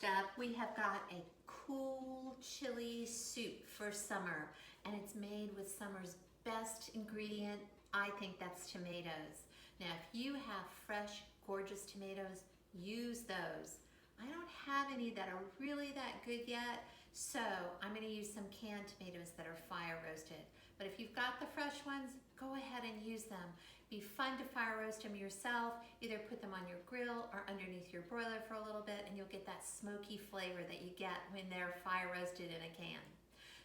Next up, we have got a cool chili soup for summer, and it's made with summer's best ingredient. I think that's tomatoes. Now, if you have fresh, gorgeous tomatoes, use those. I don't have any that are really that good yet, so I'm going to use some canned tomatoes that are fire roasted. But if you've got the fresh ones, go ahead and use them. Be fun to fire roast them yourself. Either put them on your grill or underneath your broiler for a little bit, and you'll get that smoky flavor that you get when they're fire roasted in a can.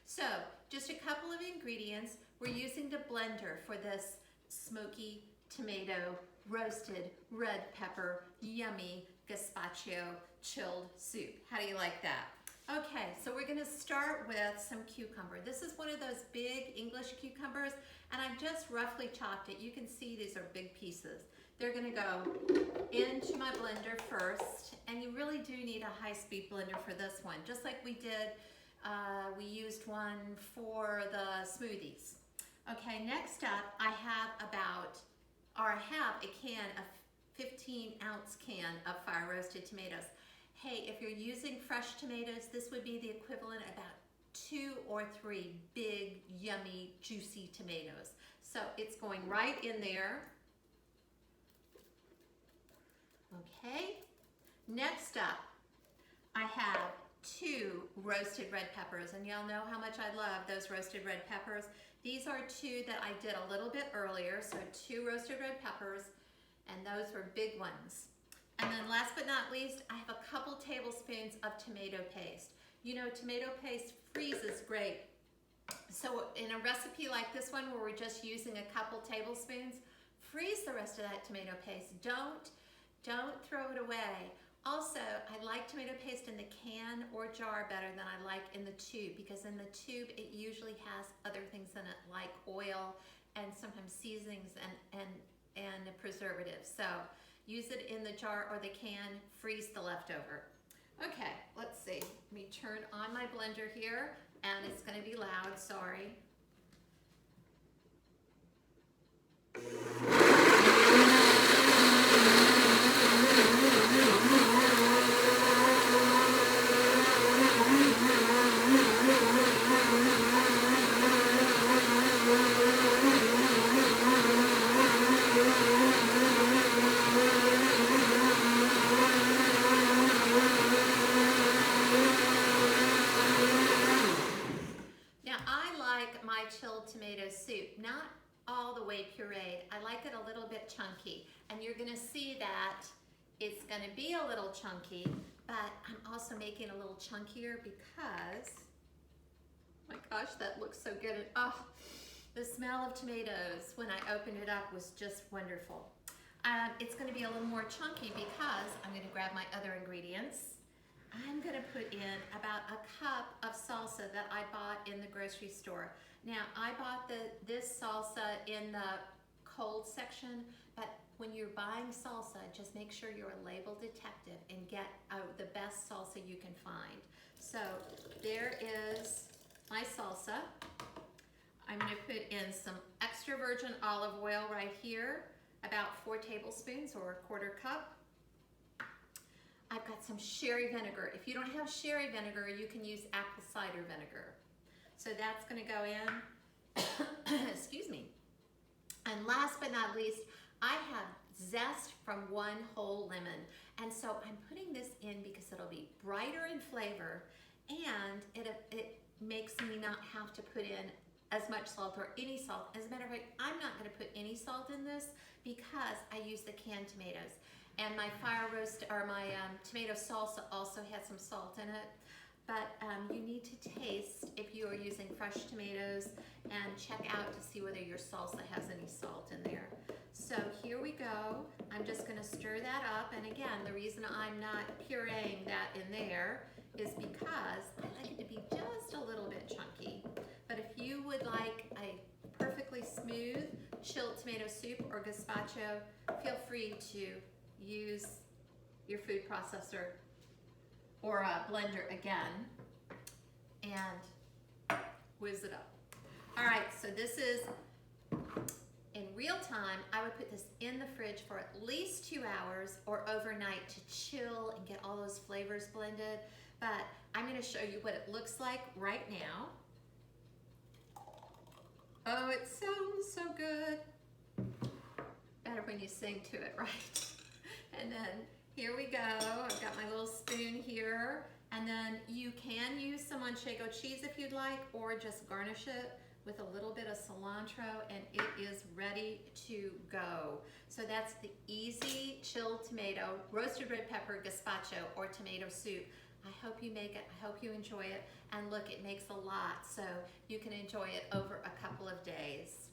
So, just a couple of ingredients. We're using the blender for this smoky tomato, roasted red pepper, yummy gazpacho chilled soup. How do you like that? Okay, so we're gonna start with some cucumber. This is one of those big English cucumbers, and I've just roughly chopped it. You can see these are big pieces. They're gonna go into my blender first, and you really do need a high-speed blender for this one. Just like we did, we used one for the smoothies. Okay, next up, I have a can, a 15-ounce can of fire roasted tomatoes. Hey, if you're using fresh tomatoes, this would be the equivalent of about 2 or 3 big, yummy, juicy tomatoes. So it's going right in there. Okay. Next up, I have 2 roasted red peppers, and y'all know how much I love those roasted red peppers. These are 2 that I did a little bit earlier, so 2 roasted red peppers, and those were big ones. And then last but not least, I have a couple tablespoons of tomato paste. You know, tomato paste freezes great. So in a recipe like this one where we're just using a couple tablespoons, freeze the rest of that tomato paste. Don't throw it away. Also, I like tomato paste in the can or jar better than I like in the tube, because in the tube it usually has other things in it like oil and sometimes seasonings and preservatives. So use it in the jar or the can, freeze the leftover. Okay, let's see. Let me turn on my blender here, and it's gonna be loud, sorry. Chilled tomato soup, not all the way pureed. I like it a little bit chunky, and you're gonna see that it's gonna be a little chunky, but I'm also making it a little chunkier because, oh my gosh, that looks so good. And, oh, the smell of tomatoes when I opened it up was just wonderful. It's gonna be a little more chunky because I'm gonna grab my other ingredients. I'm gonna put in about a cup of salsa that I bought in the grocery store. Now, I bought this salsa in the cold section, but when you're buying salsa, just make sure you're a label detective and get the best salsa you can find. So there is my salsa. I'm gonna put in some extra virgin olive oil right here, about 4 tablespoons or a 1/4 cup. I've got some sherry vinegar. If you don't have sherry vinegar, you can use apple cider vinegar. So that's gonna go in, excuse me. And last but not least, I have zest from 1 whole lemon. And so I'm putting this in because it'll be brighter in flavor, and it makes me not have to put in as much salt or any salt. As a matter of fact, I'm not gonna put any salt in this because I use the canned tomatoes. And my fire roast, or my tomato salsa also has some salt in it. But you need to taste if you are using fresh tomatoes and check out to see whether your salsa has any salt in there. So here we go. I'm just gonna stir that up. And again, the reason I'm not pureeing that in there is because I like it to be just a little bit chunky. But if you would like a perfectly smooth chilled tomato soup or gazpacho, feel free to use your food processor or a blender again and whiz it up. All right, so this is in real time, I would put this in the fridge for at least 2 hours or overnight to chill and get all those flavors blended. But I'm gonna show you what it looks like right now. Oh, it sounds so good. Better when you sing to it, right? And then here we go. I've got my little spoon here. And then you can use some manchego cheese if you'd like, or just garnish it with a little bit of cilantro, and it is ready to go. So that's the easy chilled tomato, roasted red pepper, gazpacho, or tomato soup. I hope you make it, I hope you enjoy it, and look, it makes a lot, so you can enjoy it over a couple of days.